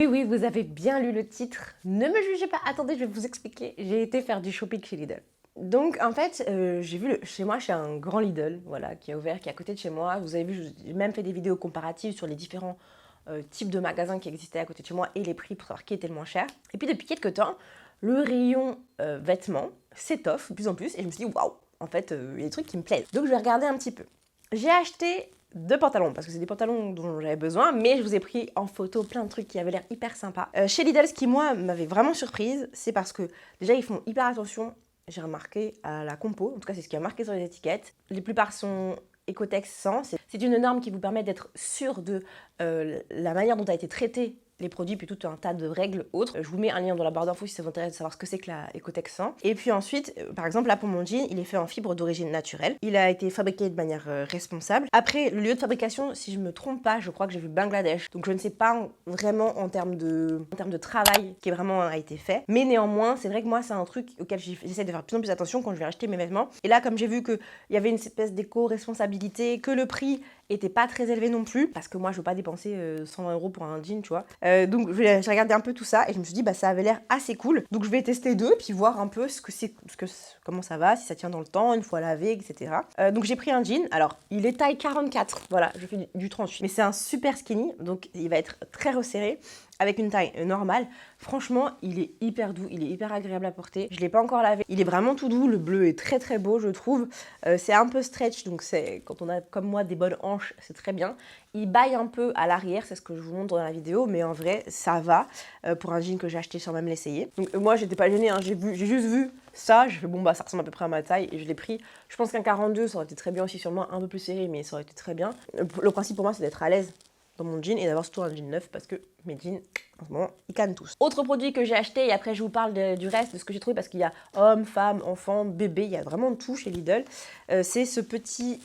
Oui, oui, vous avez bien lu le titre. Ne me jugez pas. Attendez, je vais vous expliquer. J'ai été faire du shopping chez Lidl. Donc, en fait, j'ai vu chez moi, chez un grand Lidl, voilà, qui est ouvert, qui est à côté de chez moi. Vous avez vu, j'ai même fait des vidéos comparatives sur les différents types de magasins qui existaient à côté de chez moi et les prix pour savoir qui était le moins cher. Et puis, depuis quelques temps, le rayon vêtements s'étoffe de plus en plus. Et je me suis dit, waouh, en fait, il y a des trucs qui me plaisent. Donc, je vais regarder un petit peu. J'ai acheté 2 pantalons, parce que c'est des pantalons dont j'avais besoin, mais je vous ai pris en photo plein de trucs qui avaient l'air hyper sympas. Chez Lidl, ce qui, moi, m'avait vraiment surprise, c'est parce que, déjà, ils font hyper attention, j'ai remarqué, à la compo. En tout cas, c'est ce qui a marqué sur les étiquettes. Les plupart sont Ecotex 100. C'est une norme qui vous permet d'être sûr de la manière dont a été traité les produits, puis tout un tas de règles autres. Je vous mets un lien dans la barre d'infos si ça vous intéresse de savoir ce que c'est que la Ecotex 100. Et puis ensuite, par exemple, là pour mon jean, il est fait en fibre d'origine naturelle. Il a été fabriqué de manière responsable. Après, le lieu de fabrication, si je me trompe pas, je crois que j'ai vu Bangladesh. Donc je ne sais pas vraiment en termes de travail qui vraiment a été fait. Mais néanmoins, c'est vrai que moi, c'est un truc auquel j'essaie de faire de plus en plus attention quand je vais acheter mes vêtements. Et là, comme j'ai vu qu'il y avait une espèce d'éco-responsabilité, que le prix était pas très élevé non plus, parce que moi je veux pas dépenser 120 € pour un jean, tu vois. Donc j'ai regardé un peu tout ça et je me suis dit bah ça avait l'air assez cool. Donc je vais tester deux puis voir un peu comment ça va, si ça tient dans le temps, une fois lavé, etc. Donc j'ai pris un jean. Alors il est taille 44, voilà, je fais du 38, mais c'est un super skinny, donc il va être très resserré avec une taille normale. Franchement, il est hyper doux, il est hyper agréable à porter. Je ne l'ai pas encore lavé. Il est vraiment tout doux, le bleu est très très beau, je trouve. C'est un peu stretch, donc quand on a comme moi des bonnes hanches, c'est très bien. Il baille un peu à l'arrière, c'est ce que je vous montre dans la vidéo, mais en vrai, ça va pour un jean que j'ai acheté sans même l'essayer. Donc moi, j'étais pas gênée, hein. J'ai juste vu ça, j'ai fait bon bah ça ressemble à peu près à ma taille et je l'ai pris. Je pense qu'un 42, ça aurait été très bien aussi sur moi, un peu plus serré, mais ça aurait été très bien. Le principe pour moi, c'est d'être à l'aise dans mon jean et d'avoir surtout un jean neuf parce que mes jeans en ce moment ils cannent tous. Autre produit que j'ai acheté et après je vous parle du reste de ce que j'ai trouvé parce qu'il y a hommes, femmes, enfants, bébés, il y a vraiment tout chez Lidl. C'est ce petit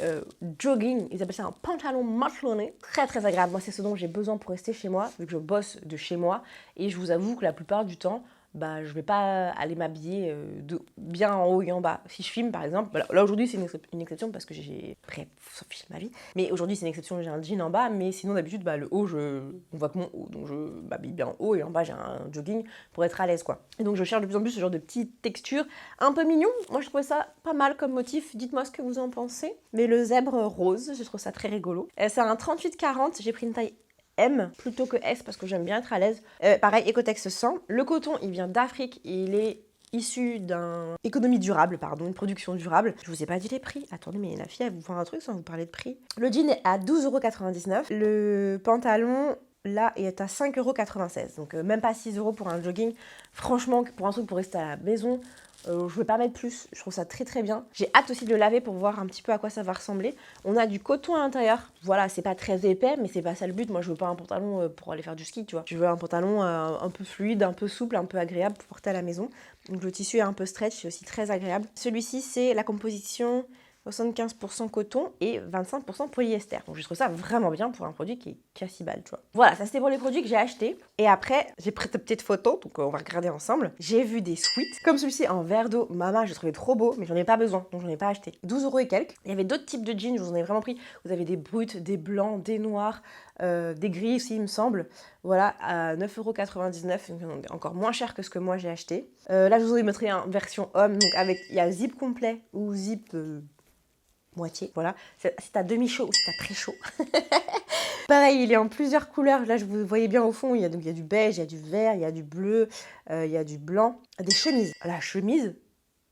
jogging, ils appellent ça un pantalon matelonné, très très agréable. Moi c'est ce dont j'ai besoin pour rester chez moi vu que je bosse de chez moi et je vous avoue que la plupart du temps bah, je vais pas aller m'habiller de bien en haut et en bas. Si je filme par exemple, bah, là aujourd'hui c'est une exception parce que j'ai... Bref, ça filme ma vie. Mais aujourd'hui c'est une exception, j'ai un jean en bas, mais sinon d'habitude bah, le haut, on voit que mon haut, donc je m'habille bien en haut et en bas j'ai un jogging pour être à l'aise quoi. Et donc je cherche de plus en plus ce genre de petites textures un peu mignon. Moi je trouvais ça pas mal comme motif, dites-moi ce que vous en pensez. Mais le zèbre rose, je trouve ça très rigolo. C'est un 38-40, j'ai pris une taille M plutôt que S parce que j'aime bien être à l'aise. Pareil, Ecotex 100. Le coton, il vient d'Afrique, il est issu d'une économie durable, pardon, une production durable. Je vous ai pas dit les prix. Attendez, mais la fille, elle vous vend un truc sans vous parler de prix. Le jean est à 12,99 €. Le pantalon, là, est à 5,96 €. Donc même pas 6 € pour un jogging. Franchement, pour un truc pour rester à la maison, je ne vais pas mettre plus, je trouve ça très très bien. J'ai hâte aussi de le laver pour voir un petit peu à quoi ça va ressembler. On a du coton à l'intérieur, voilà, c'est pas très épais, mais c'est pas ça le but. Moi je veux pas un pantalon pour aller faire du ski, tu vois. Je veux un pantalon un peu fluide, un peu souple, un peu agréable pour porter à la maison. Donc le tissu est un peu stretch, c'est aussi très agréable. Celui-ci, c'est la composition 75% coton et 25% polyester. Donc je trouve ça vraiment bien pour un produit qui est qu'à 6 balles, tu vois. Voilà, ça c'était pour les produits que j'ai achetés. Et après, j'ai pris de petites photos, donc on va regarder ensemble. J'ai vu des sweats, comme celui-ci en verre d'eau. Maman, je le trouvais trop beau, mais j'en ai pas besoin, donc j'en ai pas acheté. 12 € et quelques. Il y avait d'autres types de jeans, je vous en ai vraiment pris. Vous avez des bruts, des blancs, des noirs, des gris aussi, il me semble. Voilà, à 9,99 €, encore moins cher que ce que moi j'ai acheté. Là, je vous ai montré une version homme, donc il y a zip complet ou zip... moitié, voilà. Si t'as demi-chaud ou si t'as très chaud. Pareil, il est en plusieurs couleurs. Là, vous voyez bien au fond, il y a du beige, il y a du vert, il y a du bleu, il y a du blanc. Des chemises. La chemise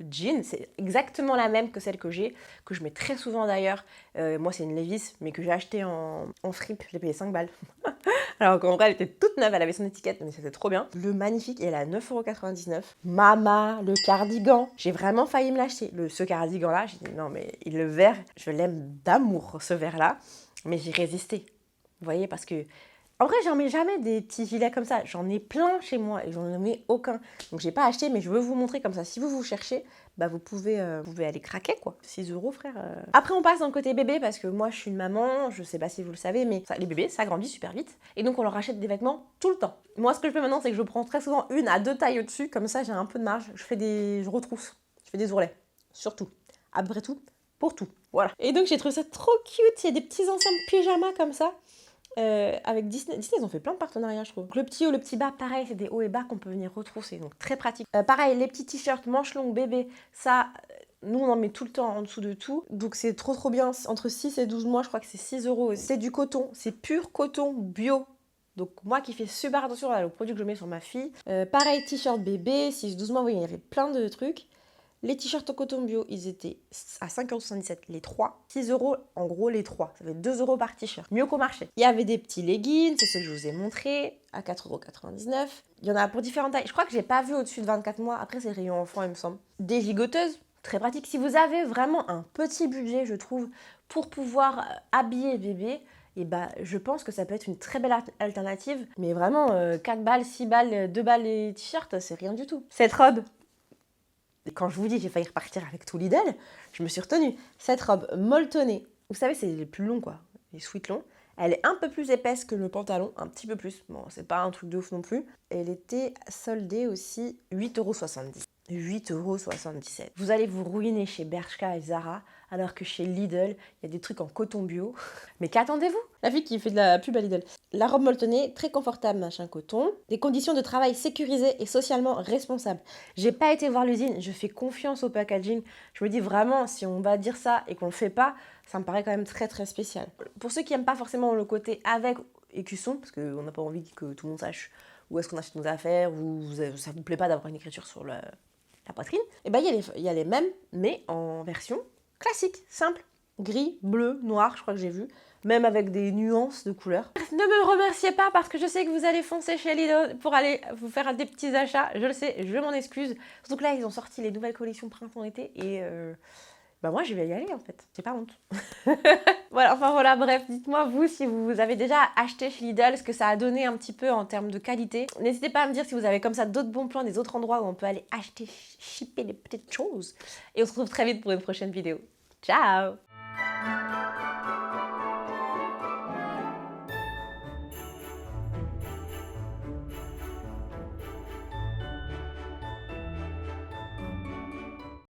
jean, c'est exactement la même que celle que j'ai, que je mets très souvent d'ailleurs. Moi, c'est une Levi's, mais que j'ai acheté en fripe. Je l'ai payé 5 balles. Alors qu'en vrai, elle était toute neuve, elle avait son étiquette, mais c'était trop bien. Le magnifique, elle est à 9,99 €. Mama, le cardigan. J'ai vraiment failli me l'acheter. Ce cardigan-là, j'ai dit non, mais le vert, je l'aime d'amour, ce vert-là. Mais j'ai résisté. Vous voyez, parce que en vrai, j'en mets jamais des petits gilets comme ça. J'en ai plein chez moi et j'en ai mets aucun. Donc, j'ai pas acheté, mais je veux vous montrer comme ça. Si vous cherchez, bah, vous pouvez aller craquer, quoi. 6 €, frère. Après, on passe dans le côté bébé parce que moi, je suis une maman. Je sais pas si vous le savez, mais les bébés, ça grandit super vite. Et donc, on leur achète des vêtements tout le temps. Moi, ce que je fais maintenant, c'est que je prends très souvent 1 à 2 tailles au-dessus. Comme ça, j'ai un peu de marge. Je retrousse. Je fais des ourlets. Surtout. Après tout, pour tout. Voilà. Et donc, j'ai trouvé ça trop cute. Il y a des petits ensembles pyjamas comme ça. avec Disney. Disney, ils ont fait plein de partenariats, je trouve. Donc, le petit haut, le petit bas, pareil, c'est des hauts et bas qu'on peut venir retrousser, donc très pratique. Pareil, les petits t-shirts manches longues bébé, ça, nous on en met tout le temps en dessous de tout, donc c'est trop bien. Entre 6 et 12 mois, je crois que c'est 6 euros. C'est du coton, c'est pur coton bio. Donc moi qui fais super attention aux produits que je mets sur ma fille. Pareil, t-shirt bébé, 6-12 mois, vous voyez, il y avait plein de trucs. Les t-shirts en coton bio, ils étaient à 5,77€ les 3. 6 euros en gros les 3. Ça fait 2 euros par t-shirt. Mieux qu'au marché. Il y avait des petits leggings, c'est ce que je vous ai montré, à 4,99€. Il y en a pour différentes tailles. Je crois que j'ai pas vu au-dessus de 24 mois. Après, c'est rayon enfant, il me semble. Des gigoteuses, très pratique. Si vous avez vraiment un petit budget, je trouve, pour pouvoir habiller bébé, et bah, je pense que ça peut être une très belle alternative. Mais vraiment, 4 balles, 6 balles, 2 balles les t-shirts, c'est rien du tout. Cette robe, quand je vous dis j'ai failli repartir avec tout Lidl, je me suis retenue. Cette robe molletonnée, vous savez, c'est les plus longs quoi, les sweat longs. Elle est un peu plus épaisse que le pantalon, un petit peu plus. Bon, c'est pas un truc de ouf non plus. Elle était soldée aussi 8,70€. 8,77€. Vous allez vous ruiner chez Bershka et Zara, alors que chez Lidl, il y a des trucs en coton bio. Mais qu'attendez-vous? La fille qui fait de la pub à Lidl. La robe molletonnée, très confortable, machin coton. Des conditions de travail sécurisées et socialement responsables. J'ai pas été voir l'usine, je fais confiance au packaging. Je me dis vraiment, si on va dire ça et qu'on le fait pas, ça me paraît quand même très spécial. Pour ceux qui aiment pas forcément le côté avec écusson, parce qu'on n'a pas envie que tout le monde sache où est-ce qu'on achète nos affaires, ou ça vous plaît pas d'avoir une écriture sur la poitrine, et ben il y a les mêmes, mais en version classique, simple, gris, bleu, noir, je crois que j'ai vu, même avec des nuances de couleurs. Ne me remerciez pas parce que je sais que vous allez foncer chez Lidl pour aller vous faire des petits achats, je le sais, je m'en excuse. Surtout que là, ils ont sorti les nouvelles collections printemps-été et bah moi, je vais y aller en fait, j'ai pas honte. Voilà, bref, dites-moi vous si vous avez déjà acheté chez Lidl, ce que ça a donné un petit peu en termes de qualité. N'hésitez pas à me dire si vous avez comme ça d'autres bons plans, des autres endroits où on peut aller acheter, shipper des petites choses. Et on se retrouve très vite pour une prochaine vidéo. Ciao!